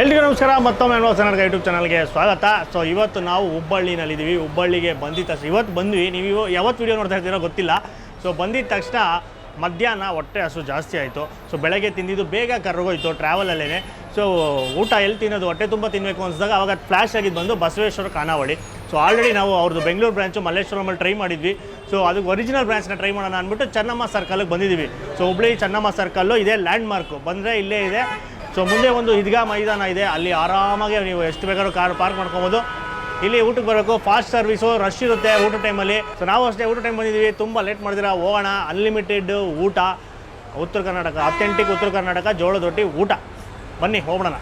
ಎಲ್ರಿಗೂ ನಮಸ್ಕಾರ. ಮತ್ತೊಮ್ಮೆ ಕನ್ನಡ ಯೂಟ್ಯೂಬ್ ಚಾನಲ್ಗೆ ಸ್ವಾಗತ. ಸೊ ಇವತ್ತು ನಾವು ಹುಬ್ಬಳ್ಳಿನಲ್ಲಿದ್ದೀವಿ. ಹುಬ್ಬಳ್ಳಿಗೆ ಬಂದಿದ್ದ ತಕ್ಷಣ ಇವತ್ತು ಬಂದ್ವಿ. ನೀವು ಯಾವತ್ತು ವೀಡಿಯೋ ನೋಡ್ತಾ ಇರ್ತೀರೋ ಗೊತ್ತಿಲ್ಲ. ಸೊ ಬಂದಿದ್ದ ತಕ್ಷಣ ಮಧ್ಯಾಹ್ನ ಹೊಟ್ಟೆ ಹಸು ಜಾಸ್ತಿ ಆಯಿತು. ಸೊ ಬೆಳಗ್ಗೆ ತಿಂದಿದ್ದು ಬೇಗ ಕರ್ಗೋಯ್ತು ಟ್ರಾವೆಲಲ್ಲೇ. ಸೊ ಊಟ ಎಲ್ಲಿ ತಿನ್ನೋದು, ಹೊಟ್ಟೆ ತುಂಬ ತಿನ್ನಬೇಕು ಅನ್ಸಿದಾಗ ಅವಾಗ ಫ್ಲ್ಯಾಶ್ ಆಗಿದ್ದು ಬಂದು ಬಸವೇಶ್ವರ ಖಾನಾವಳಿ. ಸೊ ಆಲ್ರೆಡಿ ನಾವು ಅವ್ರದ್ದು ಬೆಂಗಳೂರು ಬ್ರಾಂಚು ಮಲ್ಲೇಶ್ವರಮಲ್ಲಿ ಟ್ರೈ ಮಾಡಿದ್ವಿ. ಸೊ ಅದಕ್ಕೆ ಒರಿಜಿನಲ್ ಬ್ರಾಂಚ್ನ ಟ್ರೈ ಮಾಡೋಣ ಅಂದ್ಬಿಟ್ಟು ಚೆನ್ನಮ್ಮ ಸರ್ಕಲ್ಗೆ ಬಂದಿದ್ದೀವಿ. ಸೊ ಹುಬ್ಬಳ್ಳಿ ಚೆನ್ನಮ್ಮ ಸರ್ಕಲ್ಲು ಇದೇ ಲ್ಯಾಂಡ್ ಮಾರ್ಕು. ಬಂದರೆ ಇಲ್ಲೇ ಇದೆ. ಸೊ ಮುಂದೆ ಒಂದು ಈದ್ಗಾ ಮೈದಾನ ಇದೆ, ಅಲ್ಲಿ ಆರಾಮಾಗಿ ನೀವು ಎಷ್ಟು ಬೇಕಾದ್ರೂ ಕಾರ್ ಪಾರ್ಕ್ ಮಾಡ್ಕೊಬೋದು. ಇಲ್ಲಿ ಊಟಕ್ಕೆ ಬರಬೇಕು, ಫಾಸ್ಟ್ ಸರ್ವಿಸು, ರಶ್ ಇರುತ್ತೆ ಊಟ ಟೈಮಲ್ಲಿ. ಸೊ ನಾವು ಅಷ್ಟೇ ಊಟ ಟೈಮ್ ಬಂದಿದ್ದೀವಿ, ತುಂಬ ಲೇಟ್ ಮಾಡಿದಿರ. ಹೋಗೋಣ, ಅನ್ಲಿಮಿಟೆಡ್ ಊಟ, ಉತ್ತರ ಕರ್ನಾಟಕ, ಅಥೆಂಟಿಕ್ ಉತ್ತರ ಕರ್ನಾಟಕ ಜೋಳದ ರೊಟ್ಟಿ ಊಟ. ಬನ್ನಿ ಹೋಗೋಣ.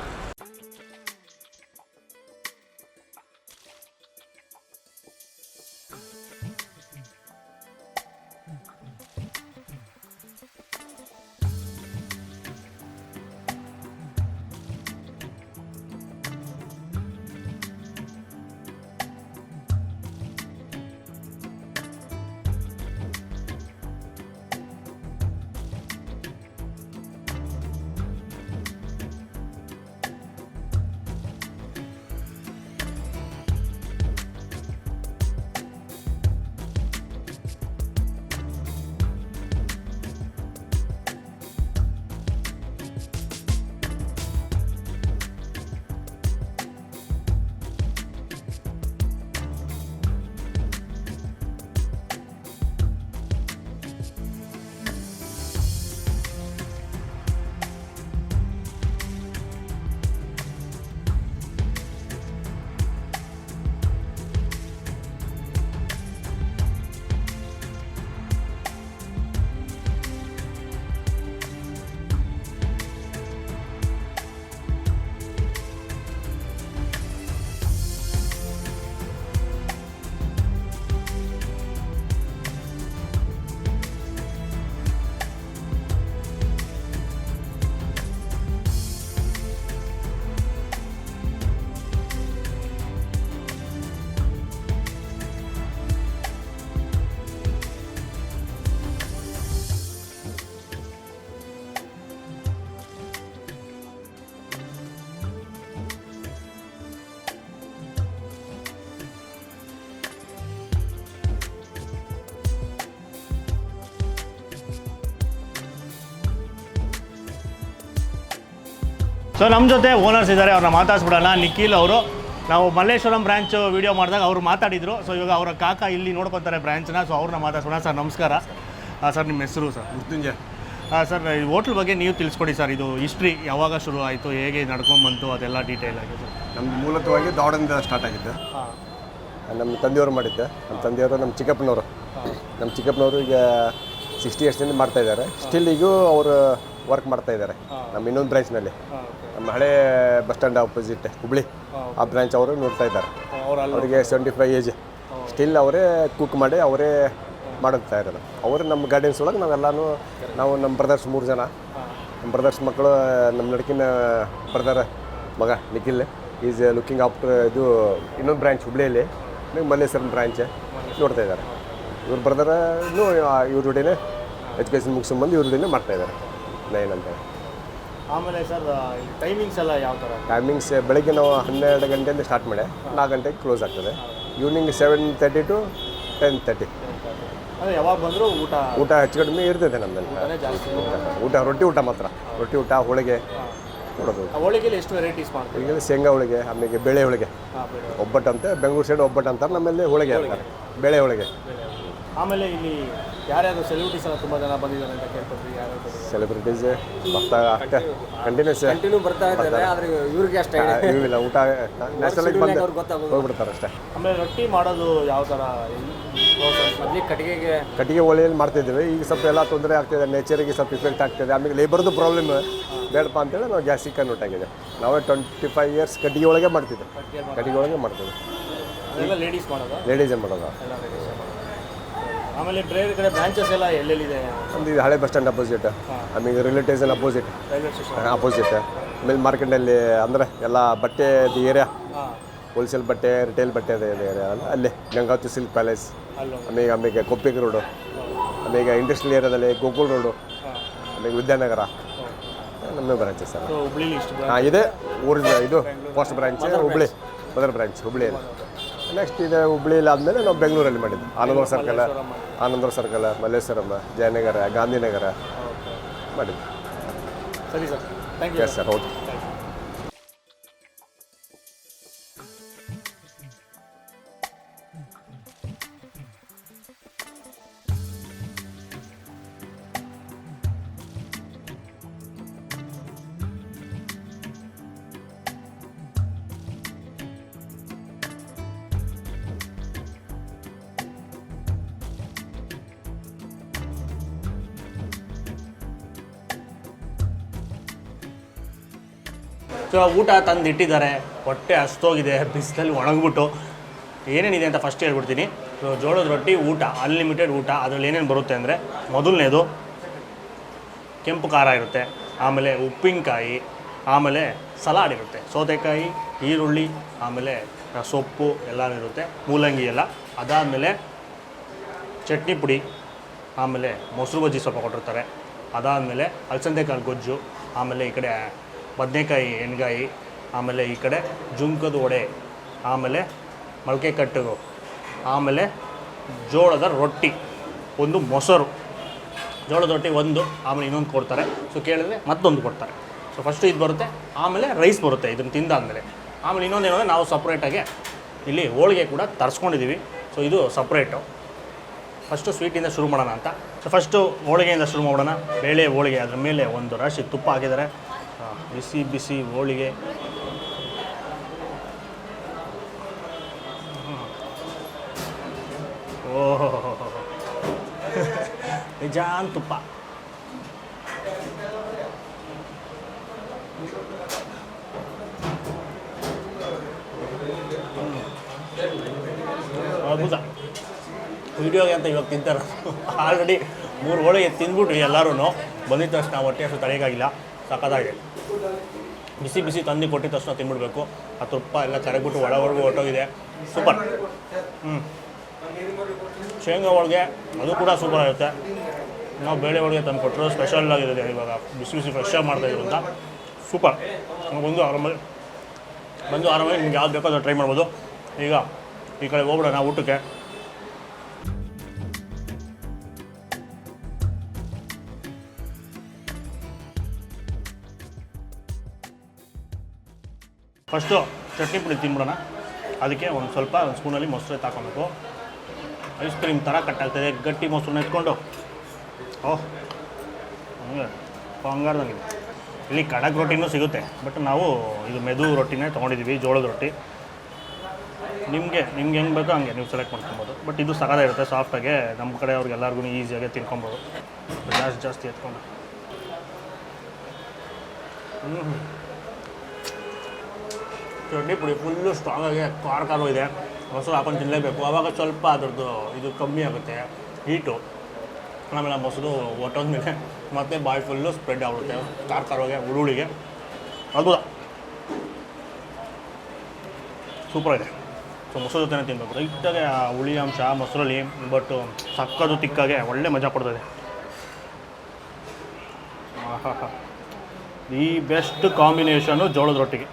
ಸೊ ನಮ್ಮ ಜೊತೆ ಓನರ್ಸ್ ಇದ್ದಾರೆ, ಅವ್ರನ್ನ ಮಾತಾಡ್ಸ್ಬಿಡೋಣ. ನಿಖಿಲ್ ಅವರು, ನಾವು ಮಲ್ಲೇಶ್ವರಂ ಬ್ರಾಂಚ್ ವೀಡಿಯೋ ಮಾಡಿದಾಗ ಅವರು ಮಾತಾಡಿದರು. ಸೊ ಇವಾಗ ಅವರ ಕಾಕ ಇಲ್ಲಿ ನೋಡ್ಕೊತಾರೆ ಬ್ರಾಂಚ್ನ. ಸೊ ಅವ್ರನ್ನ ಮಾತಾಡ್ಸೋಣ. ಸರ್ ನಮಸ್ಕಾರ. ಸರ್ ನಿಮ್ಮ ಹೆಸರು? ಸರ್ ಮೃತ್ಯುಂಜಯ. ಸರ್ ಈ ಹೋಟ್ಲ್ ಬಗ್ಗೆ ನೀವು ತಿಳಿಸ್ಕೊಡಿ ಸರ್. ಇದು ಹಿಸ್ಟ್ರಿ ಯಾವಾಗ ಶುರು ಆಯಿತು, ಹೇಗೆ ನಡ್ಕೊಂಬಂತು, ಅದೆಲ್ಲ ಡೀಟೇಲ್ ಆಗಿ ಸರ್. ನಮ್ದು ಮೂಲತವಾಗಿ ದಾವಣದಿಂದ ಸ್ಟಾರ್ಟ್ ಆಗಿದ್ದು. ನಮ್ಮ ತಂದೆಯವರು ಮಾಡಿದ್ದೆ. ನಮ್ಮ ತಂದೆಯವರು ನಮ್ಮ ಚಿಕ್ಕಪ್ಪನವರು ಈಗ 60 ಇಯರ್ಸಿಂದ ಮಾಡ್ತಾಯಿದ್ದಾರೆ. ಸ್ಟಿಲ್ ಈಗೂ ಅವರು ವರ್ಕ್ ಮಾಡ್ತಾಯಿದ್ದಾರೆ ನಮ್ಮ ಇನ್ನೊಂದು ಬ್ರಾಂಚ್ನಲ್ಲಿ. ನಮ್ಮ ಹಳೆ ಬಸ್ ಸ್ಟ್ಯಾಂಡ್ ಆಪೋಸಿಟ್ ಹುಬ್ಳಿ ಆ ಬ್ರಾಂಚ್ ಅವರು ನೋಡ್ತಾ ಇದ್ದಾರೆ. ಅವರಿಗೆ 75 ಏಜ್. ಸ್ಟಿಲ್ ಅವರೇ ಕುಕ್ ಮಾಡಿ ಅವರೇ ಮಾಡುತ್ತಾ ಇರೋದು. ಅವರು ನಮ್ಮ ಗಾರ್ಡನ್ಸ್ ಒಳಗೆ ನಾವು ನಮ್ಮ ಬ್ರದರ್ಸ್ 3 ಜನ, ನಮ್ಮ ಬ್ರದರ್ಸ್ ಮಕ್ಕಳು, ನಮ್ಮ ನಡಕಿನ ಬ್ರದರ್ ಮಗ ನಿಖಿಲ್ ಈಸ್ ಲುಕಿಂಗ್ ಆಫ್ಟರ್ ಇದು ಇನ್ನೊಂದು ಬ್ರಾಂಚ್ ಹುಬ್ಳಿಯಲ್ಲಿ ಮಲ್ಲೇಶ್ವರಂ ಬ್ರಾಂಚ್ ನೋಡ್ತಾ ಇದ್ದಾರೆ. ಇವ್ರ ಬ್ರದರ್ ಇನ್ನೂ ಇವ್ರ ಜೊತೆನೇ ಎಜುಕೇಷನ್ ಮುಗಿಸ್ಕೊಂಬಂದು ಇವ್ರ ಜೊತೆನೇ ಮಾಡ್ತಾಯಿದ್ದಾರೆ 9 ಅಂತ. ಆಮೇಲೆ ಸರ್ ಟೈಮಿಂಗ್ಸ್ ಎಲ್ಲ ಯಾವ ಥರ? ಟೈಮಿಂಗ್ಸ್ ಬೆಳಗ್ಗೆ ನಾವು 12 ಗಂಟೆಯಿಂದ ಸ್ಟಾರ್ಟ್ ಮಾಡಿ 4 ಗಂಟೆಗೆ ಕ್ಲೋಸ್ ಆಗ್ತದೆ. Evening 7:30 to 10:30. ಅದೇ ಯಾವಾಗ ಬಂದರೂ ಊಟ ಹೆಚ್ಚು ಕಡಿಮೆ ಇರ್ತದೆ ನಮ್ಮಲ್ಲಿ. ರೊಟ್ಟಿ ಊಟ ಮಾತ್ರ. ರೊಟ್ಟಿ ಊಟ, ಹೋಳಿಗೆ ಕೊಡೋದು. ಹೋಳಿಗೆಲಿ ಎಷ್ಟು ವೆರೈಟೀಸ್ ಮಾಡ್ತೀವಿ? ಈಗ ಶೇಂಗಾ ಹೋಳಿಗೆ, ಆಮೇಲೆ ಬೇಳೆ ಹೋಳಿಗೆ, ಒಬ್ಬಟ್ಟು ಅಂತ ಬೆಂಗಳೂರು ಸೈಡ್ ಒಬ್ಬಟ್ಟು ಅಂತಾರೆ, ನಮ್ಮಲ್ಲಿ ಹೋಳಿಗೆ ಅಂತಾರೆ, ಬೇಳೆ ಹೋಳಿಗೆ. ಆಮೇಲೆ ಇಲ್ಲಿ ಯಾರ್ಯಾರು ಸೆಲೆಬ್ರಿಟೀಸ್ ಎಲ್ಲ ತುಂಬ ಜನ ಬಂದಿದ್ದಾರೆ ಅಂತ ಕೇಳ್ಕೊತೀವಿ. ಯಾರು ಸೆಲೆಬ್ರಿಟೀಸ್ ಬರ್ತಾ ಅಷ್ಟೇ ಕಂಟಿನ್ಯೂ ಬರ್ತಾ ಇದ್ದಾರೆ. ಆದರೆ ಇವ್ರಿಗೆ ಅಷ್ಟೇ ಇವಿಲ್ಲ. ಊಟ ನ್ಯಾಷನಲ್ ಬಂದು ಹೋಗ್ಬಿಡ್ತಾರೆ ಅಷ್ಟೇ. ಆಮೇಲೆ ರೊಟ್ಟಿ ಮಾಡೋದು ಯಾವ ಥರ? ಕಟ್ಟಿಗೆ ಒಲೆಯಲ್ಲಿ ಮಾಡ್ತಿದ್ದೀವಿ. ಈಗ ಸ್ವಲ್ಪ ಎಲ್ಲ ತೊಂದರೆ ಆಗ್ತಿದೆ, ನೇಚರಿಗೆ ಸ್ವಲ್ಪ ಇಫೆಕ್ಟ್ ಆಗ್ತಿದೆ. ಆಮೇಲೆ ಲೇಬರ್ದು ಪ್ರಾಬ್ಲಮ್ ಬೇಡಪ್ಪ ಅಂತೇಳಿ ನಾವು ಗ್ಯಾಸಿಗೆ ಕನ್ವರ್ಟ್ ಆಗಿದೆ. ನಾವೇ 25 ಇಯರ್ಸ್ ಕಟ್ಟಿಗೆ ಒಳಗೆ ಮಾಡ್ತಿದ್ದೆ, ಕಟ್ಟಿಗೆ ಒಳಗೆ ಮಾಡ್ತಿದ್ದೆ. ಎಲ್ಲ ಲೇಡೀಸ್ ಮಾಡೋದು, ಲೇಡೀಸೇ ಮಾಡೋದು. ಆಮೇಲೆ ಬೇರೆ ಕಡೆ ಬ್ರಾಂಚಸ್ ಎಲ್ಲ ಎಲ್ಲೆಲ್ಲಿದೆ? ಒಂದು ಇದು ಹಳೆ ಬಸ್ ಸ್ಟ್ಯಾಂಡ್ ಅಪೋಸಿಟ್, ಆಮೇಲೆ ರಿಲೇಟಿವ್ಸ್ ಎಲ್ಲ ಅಪೋಸಿಟ್, ರೈಲ್ವೆ ಸ್ಟೇಷನ್ ಅಪೋಸಿಟ್. ಆಮೇಲೆ ಮಾರ್ಕೆಟಲ್ಲಿ ಅಂದರೆ ಎಲ್ಲ ಬಟ್ಟೆದು ಏರಿಯಾ, ಹೋಲ್ಸೇಲ್ ಬಟ್ಟೆ, ರಿಟೇಲ್ ಬಟ್ಟೆ ಏರಿಯಾ ಅಲ್ಲ, ಅಲ್ಲೇ ಗಂಗಾವತಿ ಸಿಲ್ಕ್ ಪ್ಯಾಲೇಸ್, ಆಮೇಲೆ ಕೊಪ್ಪಿಗೆ ರೋಡು, ಆಮೇಲೆ ಇಂಡಸ್ಟ್ರಿಯಲ್ ಏರಿಯಾದಲ್ಲಿ ಗೋಕುಲ್ ರೋಡು, ಆಮೇಲೆ ವಿದ್ಯಾನಗರ ನಮ್ಮ ಬ್ರಾಂಚಸ್ ಸರ್. ಹುಬ್ಳಿಲಿ ಇಷ್ಟು ಇದೆ ಊರಿನ ಇದು first branch Hubli, mother branch ಹುಬ್ಳಿಯಲ್ಲಿ. ನೆಕ್ಸ್ಟ್ ಇದೆ ಹುಬ್ಳಿಯಲ್ಲಿ ಆದಮೇಲೆ ನಾವು ಬೆಂಗಳೂರಲ್ಲಿ ಮಾಡಿದ್ದು. ಆನಂದವರ ಸರ್ಕಲ್, ಮಲ್ಲೇಶ್ವರಂ, ಜಯನಗರ, ಗಾಂಧಿನಗರ ಮಾಡಿದ್ದು. ಸರಿ sir, thank you. Yes sir, okay. So ಊಟ ತಂದು ಇಟ್ಟಿದ್ದಾರೆ, ಹೊಟ್ಟೆ ಹಸ್ತೋಗಿದೆ, ಬಿಸಿಲಲ್ಲಿ ಒಣಗ್ಬಿಟ್ಟು. ಏನೇನಿದೆ ಅಂತ ಫಸ್ಟ್ ಹೇಳ್ಬಿಡ್ತೀನಿ. ಸೊ ಜೋಳದ ರೊಟ್ಟಿ ಊಟ, ಅನ್ಲಿಮಿಟೆಡ್ ಊಟ. ಅದರಲ್ಲಿ ಏನೇನು ಬರುತ್ತೆ ಅಂದರೆ, ಮೊದಲನೇದು ಕೆಂಪು ಖಾರ ಇರುತ್ತೆ, ಆಮೇಲೆ ಉಪ್ಪಿನಕಾಯಿ, ಆಮೇಲೆ ಸಲಾಡ್ ಇರುತ್ತೆ, ಸೌತೆಕಾಯಿ, ಈರುಳ್ಳಿ, ಆಮೇಲೆ ಸೊಪ್ಪು ಎಲ್ಲ ಇರುತ್ತೆ, ಮೂಲಂಗಿ ಎಲ್ಲ. ಅದಾದಮೇಲೆ ಚಟ್ನಿ ಪುಡಿ, ಆಮೇಲೆ ಮೊಸರು ಬಜ್ಜಿ ಸ್ವಲ್ಪ ಕೊಟ್ಟಿರ್ತಾರೆ. ಅದಾದಮೇಲೆ ಅಲಸಂದೆಕಾಳು ಗೊಜ್ಜು, ಆಮೇಲೆ ಈ ಕಡೆ ಬದನೆಕಾಯಿ ಎಣ್ಗಾಯಿ, ಆಮೇಲೆ ಈ ಕಡೆ ಜುಂಕದ ವಡೆ, ಆಮೇಲೆ ಮೊಳಕೆ ಕಟ್ಟು, ಆಮೇಲೆ ಜೋಳದ ರೊಟ್ಟಿ, ಒಂದು ಮೊಸರು. ಜೋಳದ ರೊಟ್ಟಿ ಒಂದು, ಆಮೇಲೆ ಇನ್ನೊಂದು ಕೊಡ್ತಾರೆ. ಸೊ ಕೇಳಿದ್ರೆ ಮತ್ತೊಂದು ಕೊಡ್ತಾರೆ. ಸೊ ಫಸ್ಟು ಇದು ಬರುತ್ತೆ, ಆಮೇಲೆ ರೈಸ್ ಬರುತ್ತೆ ಇದನ್ನು ತಿಂದಾದಮೇಲೆ. ಆಮೇಲೆ ಇನ್ನೊಂದು ಏನಂದರೆ, ನಾವು ಸಪ್ರೇಟಾಗಿ ಇಲ್ಲಿ ಹೋಳಿಗೆ ಕೂಡ ತರಿಸ್ಕೊಂಡಿದ್ದೀವಿ. ಸೊ ಇದು ಸಪ್ರೇಟು. ಫಸ್ಟು ಸ್ವೀಟಿಂದ ಶುರು ಮಾಡೋಣ ಅಂತ. ಸೊ ಫಸ್ಟು ಹೋಳಿಗೆಯಿಂದ ಶುರು ಮಾಡೋಣ. ಬೇಳೆ ಹೋಳಿಗೆ, ಅದ್ರ ಮೇಲೆ ಒಂದು ರಾಶಿ ತುಪ್ಪ ಹಾಕಿದ್ದಾರೆ. ಬಿಸಿ ಬಿಸಿ ಹೋಳಿಗೆ. ಓಹೋ, ನಿಜಾನ್ ತುಪ್ಪ. ಅದ್ಭುತ. ವಿಡಿಯೋಗೆ ಅಂತ ಇವಾಗ ತಿಂತಾರೆ. ಆಲ್ರೆಡಿ 3 ಹೋಳಿಗೆ ತಿಂದ್ಬಿಟ್ಟು ಎಲ್ಲರೂ ಬಂದಿದ್ದ ತಕ್ಷಣ ಹೊಟ್ಟೆ ಅಷ್ಟು ತಡೆಯೋಕ್ಕಾಗಿಲ್ಲ. ಸಕ್ಕತ್ತಾಗಿದೆ. ಬಿಸಿ ಬಿಸಿ ತಂದು ಕೊಟ್ಟಿದ ತಕ್ಷಣ ತಿಂದ್ಬಿಡ್ಬೇಕು. ಆ ತುಪ್ಪ ಎಲ್ಲ ಕರಗ್ಬಿಟ್ಟು ಒಳವರೆಗೂ ಹೊಟ್ಟೋಗಿದೆ. ಸೂಪರ್. ಶೇಂಗಾ ಹೋಳಿಗೆ ಅದು ಕೂಡ ಸೂಪರ್ ಆಗುತ್ತೆ. ನಾವು ಬೇಳೆ ಹೋಳಿಗೆ ತಂದು ಕೊಟ್ಟರು ಸ್ಪೆಷಲ್ ಆಗಿದೆ. ಇವಾಗ ಬಿಸಿ ಬಿಸಿ ಫ್ರೆಶ್ಶಾಗಿ ಮಾಡ್ತಾಯಿದ್ರು ಅಂತ ಸೂಪರ್. ಬಂದು ಆರಾಮಾಗಿ ನಿಮ್ಗೆ ಯಾವ್ದು ಬೇಕೋ ಅದು ಟ್ರೈ ಮಾಡ್ಬೋದು. ಈಗ ಈ ಕಡೆ ಹೋಗ್ಬಿಡೋಣ ಊಟಕ್ಕೆ. ಫಸ್ಟು ಚಟ್ನಿ ಪುಡಿ ತಿನ್ಬಿಡೋಣ. ಅದಕ್ಕೆ ಒಂದು ಸ್ಪೂನಲ್ಲಿ ಮೊಸರು ಹಾಕೊಬೇಕು. ಐಸ್ ಕ್ರೀಮ್ ಥರ ಕಟ್ಟಾಗ್ತದೆ, ಗಟ್ಟಿ ಮೊಸರನ್ನ ಎತ್ಕೊಂಡು. ಓಹ್, ಹಂಗೆ ಬಂಗಾರದಂಗಿದೆ. ಇಲ್ಲಿ ಕಡಕ್ ರೊಟ್ಟಿನೂ ಸಿಗುತ್ತೆ, ಬಟ್ ನಾವು ಇದು ಮೆದು ರೊಟ್ಟಿನೇ ತೊಗೊಂಡಿದ್ದೀವಿ, ಜೋಳದ ರೊಟ್ಟಿ. ನಿಮಗೆ ಹೆಂಗೆ ಬೇಕೋ ಹಂಗೆ ನೀವು ಸೆಲೆಕ್ಟ್ ಮಾಡ್ಕೊಬೋದು. ಬಟ್ ಇದು ಸಗದಾಗಿರುತ್ತೆ, ಸಾಫ್ಟಾಗೆ. ನಮ್ಮ ಕಡೆ ಅವ್ರಿಗೆಲ್ಲರಿಗೂ ಈಸಿಯಾಗಿ ತಿನ್ಕೊಬೋದು. ಜಾಸ್ತಿ ಎತ್ಕೊಂಡು. ಚಟ್ನಿ ಪುಡಿ ಫುಲ್ಲು ಸ್ಟ್ರಾಂಗಾಗಿ ಖಾರ ಇದೆ. ಮೊಸರು ಹಾಕೊಂಡು ತಿನ್ನಲೇಬೇಕು. ಆವಾಗ ಸ್ವಲ್ಪ ಅದರದ್ದು ಇದು ಕಮ್ಮಿ ಆಗುತ್ತೆ, ಹೀಟು. ಆಮೇಲೆ ಮೊಸರು ಒಟ್ಟೋದ್ಮೇಲೆ ಮತ್ತೆ ಬಾಯಿ ಫುಲ್ಲು ಸ್ಪ್ರೆಡ್ ಆಗುತ್ತೆ ಖಾರವಾಗಿ ಹುರುಳಿಗೆ. ಅದ್ಭುತ, ಸೂಪರಾಗಿದೆ. ಸೊ ಮೊಸರು ಜೊತೆ ತಿನ್ನಬೇಕು. ಲೈಟಾಗೆ ಆ ಹುಳಿ ಅಂಶ ಮೊಸರಲ್ಲಿ, ಬಟ್ ಸಕ್ಕದು ತಿಕ್ಕಾಗೆ ಒಳ್ಳೆ ಮಜಾ ಕೊಡ್ತದೆ. ಆಹಾ, ಈ ಬೆಸ್ಟ್ ಕಾಂಬಿನೇಷನು ಜೋಳದ ರೊಟ್ಟಿಗೆ.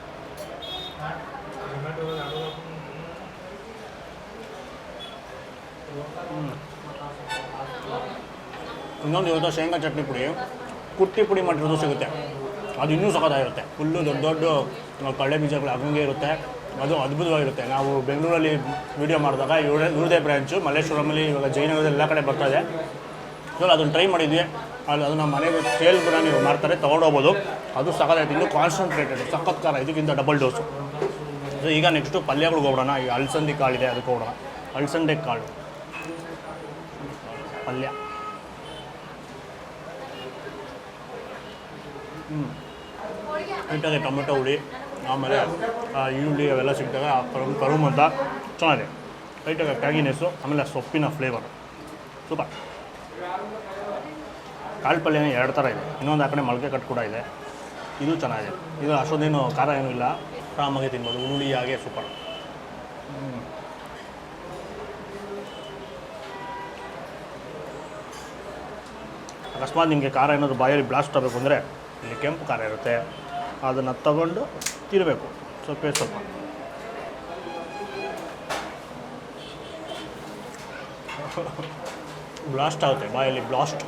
ಇನ್ನೊಂದು ಇವತ್ತು ಶೇಂಗಾ ಚಟ್ನಿ ಪುಡಿ, ಕುಟ್ಟಿ ಪುಡಿ ಮಾಡಿರೋದು ಸಿಗುತ್ತೆ. ಅದು ಇನ್ನೂ ಸಖತ್ತಾಗಿರುತ್ತೆ. ಫುಲ್ಲು ದೊಡ್ಡ ದೊಡ್ಡ ಕಡಲೆ ಬೀಜಗಳು ಹಂಗೆ ಇರುತ್ತೆ. ಅದು ಅದ್ಭುತವಾಗಿರುತ್ತೆ. ನಾವು ಬೆಂಗಳೂರಲ್ಲಿ ವೀಡಿಯೋ ಮಾಡಿದಾಗ ಇವ್ರದೇ ಬ್ರ್ಯಾಂಚು ಮಲ್ಲೇಶ್ವರಮಲ್ಲಿ, ಇವಾಗ ಜಯನಗರದಲ್ಲಿ ಎಲ್ಲ ಕಡೆ ಬರ್ತಾಯಿದೆ. ಸೊ ಅದನ್ನು ಟ್ರೈ ಮಾಡಿದ್ವಿ. ಅದು ನಮ್ಮ ಮನೆಗೆ ಸೇಲ್ ಕೂಡ ನೀವು ಮಾಡ್ತಾರೆ, ತೊಗೊಂಡೋಗ್ಬೋದು. ಅದು ಸಖತ್ತಾಯ್ತು. ಇನ್ನೂ ಕಾನ್ಸಂಟ್ರೇಟೆಡ್, ಸಖತ್ ಖಾರ, ಇದಕ್ಕಿಂತ ಡಬಲ್ ಡೋಸು. ಸೊ ಈಗ ನೆಕ್ಸ್ಟು ಪಲ್ಯಗಳಿಗೆ ಹೋಗೋಣ. ಈಗ ಅಲಸಂದೆ ಕಾಳಿದೆ, ಅದಕ್ಕೆ ಹೋಗೋಣ. ಅಲಸಂದೆ ಕಾಳು ಪಲ್ಯ. ನೀಟಾಗಿ ಟೊಮೆಟೊ ಹುಳಿ ಆಮೇಲೆ ಈರುಳ್ಳಿ ಅವೆಲ್ಲ ಸಿಕ್ಕಿದಾಗ ಕರುಮ್ ಅಂತ ಚೆನ್ನಾಗಿದೆ. ಲೈಟಾಗಿ ಟ್ಯಾಗಿನೆಸ್ಸು ಆಮೇಲೆ ಸೊಪ್ಪಿನ ಫ್ಲೇವರ್ ಸೂಪರ್. ಕಾಳು ಪಲ್ಯನೇ 2 ಥರ ಇದೆ. ಇನ್ನೊಂದು ಆ ಕಡೆ ಮೊಳಕೆ ಕಟ್ಟು ಕೂಡ ಇದೆ. ಇದು ಚೆನ್ನಾಗಿದೆ. ಇದು ಅಷ್ಟೊಂದೇನು ಖಾರ ಏನೂ ಇಲ್ಲ, ಆರಾಮಾಗಿ ತಿನ್ಬೋದು. ಹುಳಿ ಹಾಗೆ ಸೂಪರ್. ಅಕಸ್ಮಾತ್ ನಿಮಗೆ ಖಾರ ಏನಾದರೂ ಬಾಯಲ್ಲಿ ಬ್ಲಾಸ್ಟ್ ಆಗಬೇಕು ಅಂದರೆ ಇಲ್ಲಿ ಕೆಂಪು ಖಾರ ಇರುತ್ತೆ, ಅದನ್ನು ತಗೊಂಡು ತಿನ್ನಬೇಕು ಸ್ವಲ್ಪ. ಬ್ಲಾಸ್ಟ್ ಆಗುತ್ತೆ ಬಾಯಲ್ಲಿ, ಬ್ಲಾಸ್ಟ್.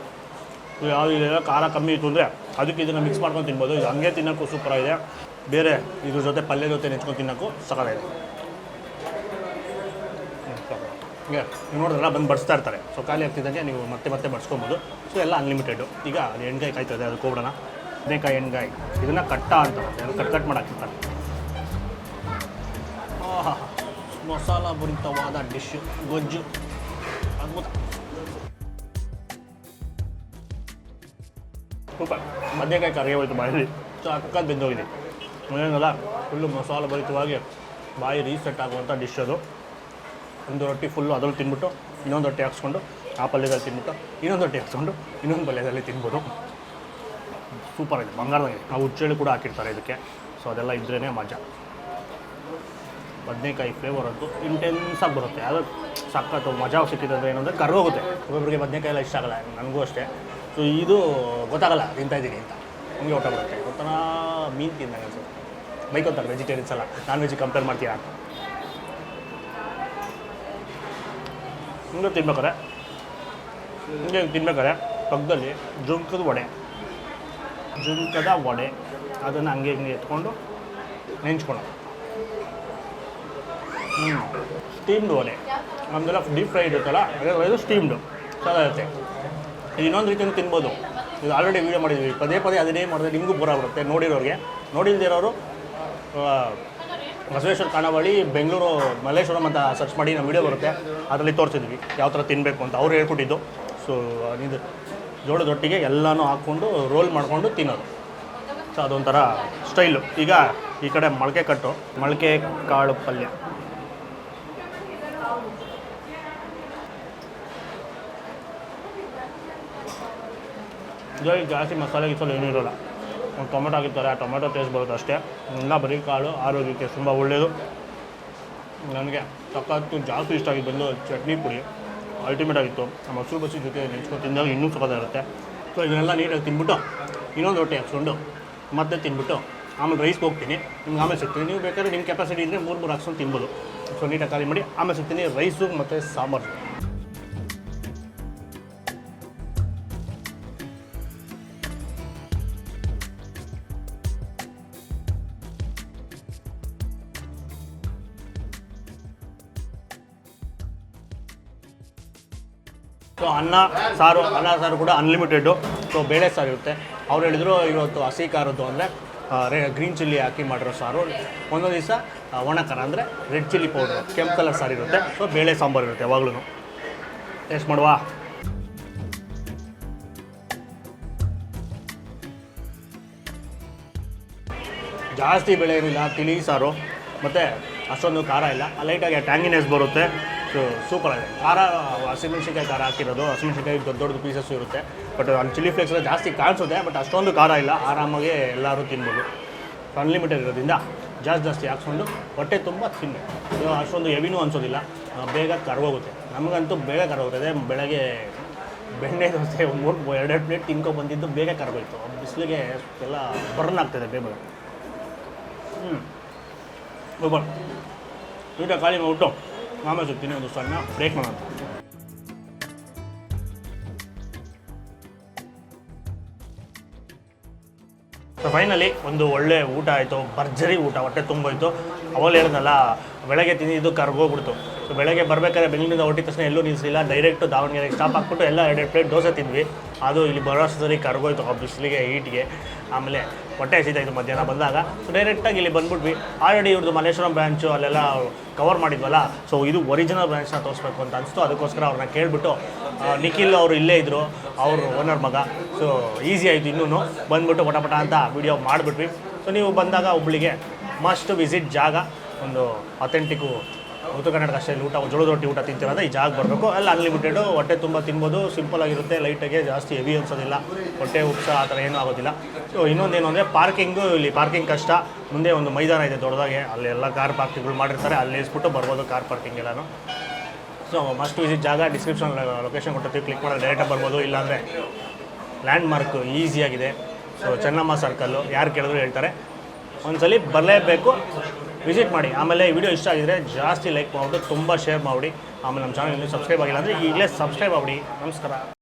ಯಾವುದಿಲ್ಲ ಖಾರ ಕಮ್ಮಿ ಇತ್ತು ಅಂದರೆ ಅದಕ್ಕೆ ಇದನ್ನು ಮಿಕ್ಸ್ ಮಾಡ್ಕೊಂಡು ತಿನ್ಬೋದು. ಇದು ಹಂಗೆ ತಿನ್ನೋಕ್ಕೂ ಸೂಪರಾಗಿದೆ. ಬೇರೆ ಇದ್ರ ಜೊತೆ ಪಲ್ಯ ಜೊತೆ ನೆಚ್ಕೊಂಡು ತಿನ್ನೋಕ್ಕೂ ಸಕ್ಕತ್ತಾಗಿದೆ. ಹೀಗೆ ನೀವು ನೋಡಿದ್ರಲ್ಲ ಬಂದು ಬಡಿಸ್ತಾ ಇರ್ತಾರೆ. ಸೊ ಖಾಲಿ ಆಗ್ತಿದ್ದಂಗೆ ನೀವು ಮತ್ತೆ ಬಡಿಸ್ಕೊಬೋದು. ಸೊ ಎಲ್ಲ ಅನ್ಲಿಮಿಟೆಡು. ಈಗ ಅದು ಎಣ್ಗಾಯಿ ಕಾಯ್ತದೆ, ಅದಕ್ಕೆ ಹೋಗ್ಬಿಡೋಣ. ಬದನೆಕಾಯಿ ಎಣ್ಗಾಯಿ ಇದನ್ನು ಕಟ್ಟ ಅಂತ ಕಟ್ ಮಾಡಾಕ್ತಿರ್ತಾರೆ. ಮಸಾಲ ಭರಿತವಾದ ಡಿಶ್ಶು, ಗೊಜ್ಜು, ಅದ್ಭುತ. ಸೂಪರ್. ಬದನೆಕಾಯಿ ಕರಿಗೆ ಹೋಯ್ತು ಬಾಯಲ್ಲಿ, ಸಕ್ಕತ್ತು ಬೆಂದೋಗಿದೆ. ಏನಲ್ಲ ಫುಲ್ಲು ಮಸಾಲ ಭರಿತವಾಗಿ ಬಾಯಿ ರೀಸೆಟ್ ಆಗುವಂಥ ಡಿಶ್ ಅದು. ಒಂದು ರೊಟ್ಟಿ ಫುಲ್ಲು ಅದರಲ್ಲಿ ತಿನ್ಬಿಟ್ಟು ಇನ್ನೊಂದು ರೊಟ್ಟಿ ಹಾಕ್ಸ್ಕೊಂಡು ಆ ಪಲ್ಯದಲ್ಲಿ ತಿನ್ಬಿಟ್ಟು ಇನ್ನೊಂದು ರೊಟ್ಟಿ ಹಾಕ್ಸ್ಕೊಂಡು ಇನ್ನೊಂದು ಪಲ್ಯದಲ್ಲಿ ತಿನ್ಬೋದು. ಸೂಪರಾಗಿದೆ, ಬಂಗಾರದಾಗಿದೆ. ನಾವು ಹುಚ್ಚೆಳ್ಳು ಕೂಡ ಹಾಕಿರ್ತಾರೆ ಇದಕ್ಕೆ. ಸೊ ಅದೆಲ್ಲ ಇದ್ರೇ ಮಜಾ. ಬದನೆಕಾಯಿ ಫ್ಲೇವರ್ ಅಂತೂ ಇಂಟೆನ್ಸಾಗಿ ಬರುತ್ತೆ. ಅದು ಸಕ್ಕತ್ತು ಮಜಾ ಸಿಕ್ಕಿದೆ ಅಂದರೆ ಏನಂದರೆ ಕರ್ಗೋಗುತ್ತೆ. ಒಬ್ಬೊಬ್ಬರಿಗೆ ಬದನೆಕಾಯಿ ಎಲ್ಲ ಇಷ್ಟ ಆಗಲ್ಲ, ನನಗೂ ಅಷ್ಟೇ. ಸೊ ಇದು ಗೊತ್ತಾಗಲ್ಲ ತಿಂತಾಯಿದ್ದೀನಿ ಅಂತ, ಹಂಗೆ ಊಟ ಬರುತ್ತೆ. ಗೊತ್ತಾ ಮೀನು ತಿಂದಾಗ ಅನ್ಸುತ್ತೆ. ಬೈಕೋತಾರೆ ವೆಜಿಟೇರಿಯನ್ಸ್ ಎಲ್ಲ, ನಾನ್ ವೆಜ್ ಕಂಪೇರ್ ಮಾಡ್ತೀರಾ ಅಂತ. ಹಿಂಗೆ ತಿನ್ಬೇಕಾರೆ ಪಕ್ಕದಲ್ಲಿ ಜುಂಕದ ವಡೆ ಅದನ್ನು ಹಂಗೆ ಎತ್ಕೊಂಡು ನೆಂಚ್ಕೊಳ್ಳೋದು. ಸ್ಟೀಮ್ಡ್ ವಡೆ ನಮ್ಮದೆಲ್ಲ ಡೀಪ್ ಫ್ರೈ ಇರುತ್ತಲ್ಲ, ಅದು ಸ್ಟೀಮ್ಡು ಚೆನ್ನಾಗಿರುತ್ತೆ. ಇದು ಇನ್ನೊಂದು ರೀತಿಯೂ ತಿನ್ಬೋದು. ಇದು ಆಲ್ರೆಡಿ ವೀಡಿಯೋ ಮಾಡಿದ್ವಿ, ಪದೇ ಅದನ್ನೇ ಮಾಡಿದ್ರೆ ನಿಮಗೂ ಬೋರ್ ಆಗುತ್ತೆ ನೋಡಿರೋರಿಗೆ. ನೋಡಿಲ್ದಿರೋರು ಬಸವೇಶ್ವರ ಖಾನಾವಳಿ ಬೆಂಗಳೂರು ಮಲ್ಲೇಶ್ವರಂ ಅಂತ ಸರ್ಚ್ ಮಾಡಿ ನಮ್ಮ ವೀಡಿಯೋ ಬರುತ್ತೆ, ಅದರಲ್ಲಿ ತೋರಿಸಿದ್ವಿ ಯಾವ ಥರ ತಿನ್ನಬೇಕು ಅಂತ. ಅವ್ರು ಹೇಳ್ಕೊಟ್ಟಿದ್ದು. ಸೊ ಇದು ಜೋಳದ ರೊಟ್ಟಿಗೆ ಎಲ್ಲನೂ ಹಾಕ್ಕೊಂಡು ರೋಲ್ ಮಾಡಿಕೊಂಡು ತಿನ್ನೋದು. ಸೊ ಅದೊಂಥರ ಸ್ಟೈಲು. ಈಗ ಈ ಕಡೆ ಮೊಳಕೆ ಕಾಳು ಪಲ್ಯ. ಇದ್ರಲ್ಲಿ ಜಾಸ್ತಿ ಮಸಾಲೆ ಏನೂ ಇರೋಲ್ಲ. ಒಂದು ಟೊಮೆಟೊ ಹಾಕಿರ್ತಾರೆ, ಆ ಟೊಮೆಟೊ ಟೇಸ್ಟ್ ಬರುತ್ತೆ ಅಷ್ಟೇ. ಎಲ್ಲ ಬರೀ ಕಾಳು, ಆರೋಗ್ಯಕ್ಕೆ ತುಂಬ ಒಳ್ಳೆಯದು. ನನಗೆ ಸಕ್ಕತ್ತು ಜಾಸ್ತಿ ಇಷ್ಟ ಆಗಿದ್ದು ಬಂದು ಚಟ್ನಿ ಪುಡಿ ಅಲ್ಟಿಮೇಟ್ ಆಗಿತ್ತು. ಆ ಮೊಸರು ಬಸ್ಸಿ ಜೊತೆ ನೆಂಚ್ಕೊಂಡು ತಿಂದಾಗ ಇನ್ನೂ ಸಕ್ಕತ್ತಾಗಿರುತ್ತೆ. ಸೊ ಇದನ್ನೆಲ್ಲ ನೀಟಾಗಿ ತಿನ್ಬಿಟ್ಟು ಇನ್ನೊಂದು ರೊಟ್ಟಿ ಹಾಕ್ಸ್ಕೊಂಡು ಮತ್ತೆ ತಿನ್ಬಿಟ್ಟು ಆಮೇಲೆ ರೈಸ್ಗೆ ಹೋಗ್ತೀನಿ. ನಿಮ್ಗೆ ಆಮೇಲೆ ಸಿಗ್ತೀನಿ. ನೀವು ಬೇಕಾದ್ರೆ ನಿಮ್ಮ ಕೆಪಾಸಿಟಿ ಇದ್ದರೆ 3 ಹಾಕ್ಸ್ಕೊಂಡು ತಿನ್ಬೋದು. ಸೊ ನೀಟಾಗಿ ಖಾಲಿ ಮಾಡಿ ಆಮೇಲೆ ಸಿಗ್ತೀನಿ ರೈಸು ಮತ್ತು ಸಾಂಬಾರು. ಸೊ ಅನ್ನ ಸಾರು ಕೂಡ ಅನ್ಲಿಮಿಟೆಡ್ಡು. ಸೊ ಬೇಳೆ ಸಾರು ಇರುತ್ತೆ. ಅವ್ರು ಹೇಳಿದ್ರು ಇವತ್ತು ಹಸಿ ಖಾರದ್ದು ಅಂದರೆ ಗ್ರೀನ್ ಚಿಲ್ಲಿ ಹಾಕಿ ಮಾಡಿರೋ ಸಾರು, ಒಂದೊಂದು ದಿವಸ ಒಣ ಖಾರ ಅಂದರೆ ರೆಡ್ ಚಿಲ್ಲಿ ಪೌಡ್ರು ಕೆಂಪು ಕಲರ್ ಸಾರು ಇರುತ್ತೆ. ಸೊ ಬೇಳೆ ಸಾಂಬಾರು ಇರುತ್ತೆ ಯಾವಾಗಲೂ. ಟೇಸ್ಟ್ ಮಾಡುವ. ಜಾಸ್ತಿ ಬೇಳೆ ಏನಿಲ್ಲ, ತಿಳಿ ಸಾರು ಮತ್ತು ಅಷ್ಟೊಂದು ಖಾರ ಇಲ್ಲ, ಲೈಟಾಗಿ ಟ್ಯಾಂಗಿನೆಸ್ ಬರುತ್ತೆ. ಸೊ ಸೂಪರಾಗಿದೆ. ಖಾರ ಹಸಿಮೆಣ್ಸಿನ್ಕಾಯಿ ಖಾರ ಹಾಕಿರೋದು, ಹಸಿಮೆಣ್ಸಿನ್ಕಾಯಿ ದೊಡ್ಡ ಪೀಸಸ್ಸು ಇರುತ್ತೆ. ಬಟ್ ಅಲ್ಲಿ ಚಿಲ್ಲಿ ಫ್ಲೇಕ್ಸ್ ಎಲ್ಲ ಜಾಸ್ತಿ ಕಾಣಿಸುತ್ತೆ, ಬಟ್ ಅಷ್ಟೊಂದು ಖಾರ ಇಲ್ಲ. ಆರಾಮಾಗಿ ಎಲ್ಲರೂ ತಿನ್ಬೋದು. ಅನ್ಲಿಮಿಟೆಡ್ ಇರೋದ್ರಿಂದ ಜಾಸ್ತಿ ಹಾಕ್ಸ್ಕೊಂಡು ಹೊಟ್ಟೆ ತುಂಬ ತಿನ್ನಬೇಕು. ಅಷ್ಟೊಂದು ಹೆವಿನೂ ಅನ್ಸೋದಿಲ್ಲ, ಬೇಗ ಕರ್ಗೋಗುತ್ತೆ. ನಮಗಂತೂ ಬೇಗ ಕರ್ಗೋಗುತ್ತೆ. ಬೆಳಗ್ಗೆ ಬೆಣ್ಣೆ ದೋಸೆ 2 ಪ್ಲೇಟ್ ತಿನ್ಕೊಬಂದಿದ್ದು ಬೇಗ ಕರ್ಗೋಯ್ತು. ಬಿಸಿಲಿಗೆ ಎಲ್ಲ ಬರ್ನ್ ಆಗ್ತಾಯಿದೆ ಬೇಗ. ನೀಟಾಗಿ ಖಾಲಿ ಮಾಡಿಬಿಟ್ಟು ಆಮೇಲೆ ಸಿಗ್ತೀನಿ ಒಂದು ಸಣ್ಣ ಬ್ರೇಕ್ ಮಾಡೋಣ. ಸೊ ಫೈನಲಿ ಒಂದು ಒಳ್ಳೆ ಊಟ ಆಯಿತು, ಭರ್ಜರಿ ಊಟ, ಹೊಟ್ಟೆ ತುಂಬೋಯ್ತು. ಅವಾಗಲೇ ಹೇಳಿದ್ನಲ್ಲ ಬೆಳಗ್ಗೆ ತಿಂದಿದ್ದು ಕರ್ಗೋಗ್ಬಿಡ್ತು. ಸೊ ಬೆಳಗ್ಗೆ ಬರಬೇಕಾದ್ರೆ ಬೆಂಗಳೂರಿಂದ ಹೊಟ್ಟಿದ ತಕ್ಷಣ ಎಲ್ಲೂ ನಿಲ್ಲಿಸಲಿಲ್ಲ, ಡೈರೆಕ್ಟು ದಾವಣಗೆರೆಗೆ ಸ್ಟಾಪ್ ಹಾಕ್ಬಿಟ್ಟು ಎಲ್ಲ 2 ಪ್ಲೇಟ್ ದೋಸೆ ತಿಂದ್ವಿ. ಅದು ಇಲ್ಲಿ ಬರೋಷ್ಟೊತ್ತಿಗೆ ಕರ್ಗೋಯ್ತು ಆ ಬಿಸಿಲಿಗೆ, ಹೀಟ್ಗೆ. ಆಮೇಲೆ ಹೊಟ್ಟೆ ಹಸಿತಾಯಿತು ಮಧ್ಯಾಹ್ನ ಬಂದಾಗ. ಸೊ ಡೈರೆಕ್ಟಾಗಿ ಇಲ್ಲಿ ಬಂದ್ಬಿಟ್ವಿ. ಆಲ್ರೆಡಿ ಇವ್ರದ್ದು ಮಲ್ಲೇಶ್ವರಂ ಬ್ರಾಂಚು ಅಲ್ಲೆಲ್ಲ ಕವರ್ ಮಾಡಿದ್ವಲ್ಲ. ಸೊ ಇದು ಒರಿಜಿನಲ್ ಬ್ರಾಂಚ್ನ ತೋರಿಸ್ಬೇಕು ಅಂತ ಅನಿಸ್ತು. ಅದಕ್ಕೋಸ್ಕರ ಅವ್ರನ್ನ ಕೇಳಿಬಿಟ್ಟು ನಿಖಿಲ್ ಅವರು ಇಲ್ಲೇ ಇದ್ದರು, ಅವರು ಓನರ್ ಮಗ. ಸೊ ಈಸಿ ಆಯಿತು. ಇನ್ನೂ ಬಂದುಬಿಟ್ಟು ಪಟ ಅಂತ ವೀಡಿಯೋ ಮಾಡಿಬಿಟ್ವಿ. ಸೊ ನೀವು ಬಂದಾಗ ಹುಬ್ಳಿಗೆ ಮಸ್ಟ್ ವಿಸಿಟ್ ಜಾಗ, ಒಂದು ಅಥೆಂಟಿಕ್ಕು ಉತ್ತರ ಕರ್ನಾಟಕ ಅಷ್ಟೇ ಊಟ, ಜೋಳದ ರೊಟ್ಟಿ ಊಟ ತಿಂತೀರಂದ್ರೆ ಈ ಜಾಗ ಬರಬೇಕು. ಅಲ್ಲಿ ಅನ್ಲಿಮಿಟೆಡು, ಹೊಟ್ಟೆ ತುಂಬ ತಿನ್ಬೋದು, ಸಿಂಪಲ್ ಆಗಿರುತ್ತೆ, ಲೈಟಾಗೆ, ಜಾಸ್ತಿ ಹೆವಿ ಅನ್ಸೋದಿಲ್ಲ, ಹೊಟ್ಟೆ ಉಪ್ಸ ಆ ಥರ ಏನೂ ಆಗೋದಿಲ್ಲ. ಸೊ ಇನ್ನೊಂದೇನು ಅಂದರೆ ಪಾರ್ಕಿಂಗು, ಇಲ್ಲಿ ಪಾರ್ಕಿಂಗ್ ಕಷ್ಟ. ಮುಂದೆ ಒಂದು ಮೈದಾನ ಇದೆ ದೊಡ್ಡದಾಗೆ, ಅಲ್ಲಿ ಎಲ್ಲ ಕಾರ್ ಪಾರ್ಕಿಂಗ್ಗಳು ಮಾಡಿರ್ತಾರೆ, ಅಲ್ಲಿ ಇಸ್ಬಿಟ್ಟು ಬರ್ಬೋದು ಕಾರ್ ಪಾರ್ಕಿಂಗ್ ಎಲ್ಲನೂ. ಸೊ ಮಸ್ಟ್ ವಿಸಿಟ್ ಜಾಗ, ಡಿಸ್ಕ್ರಿಪ್ಷನ್ ಲೊಕೇಶನ್ ಕೊಟ್ಟಿರ್ತೀವಿ, ಕ್ಲಿಕ್ ಮಾಡಿದ್ರೆ ಡೈರೆಕ್ಟಾಗಿ ಬರ್ಬೋದು. ಇಲ್ಲಾಂದರೆ ಲ್ಯಾಂಡ್ ಮಾರ್ಕ್ ಈಸಿಯಾಗಿದೆ. ಸೊ ಚೆನ್ನಮ್ಮ ಸರ್ಕಲ್ಲು, ಯಾರು ಕೇಳಿದ್ರು ಹೇಳ್ತಾರೆ. ಒಂದ್ಸಲಿ ಬರಲೇಬೇಕು, ವಿಸಿಟ್ ಮಾಡಿ. ಆಮೇಲೆ ಈ ವಿಡಿಯೋ ಇಷ್ಟ ಆಗಿದ್ರೆ ಜಾಸ್ತಿ ಲೈಕ್ ಮಾಡಿಬಿಟ್ಟು ತುಂಬ ಶೇರ್ ಮಾಡಿ. ಆಮೇಲೆ ನಮ್ಮ ಚಾನಲ್ ಇನ್ನೂ ಸಬ್ಸ್ಕ್ರೈಬ್ ಆಗಿಲ್ಲ ಅಂದರೆ ಈಗಲೇ ಸಬ್ಸ್ಕ್ರೈಬ್ ಮಾಡಿ. ನಮಸ್ಕಾರ.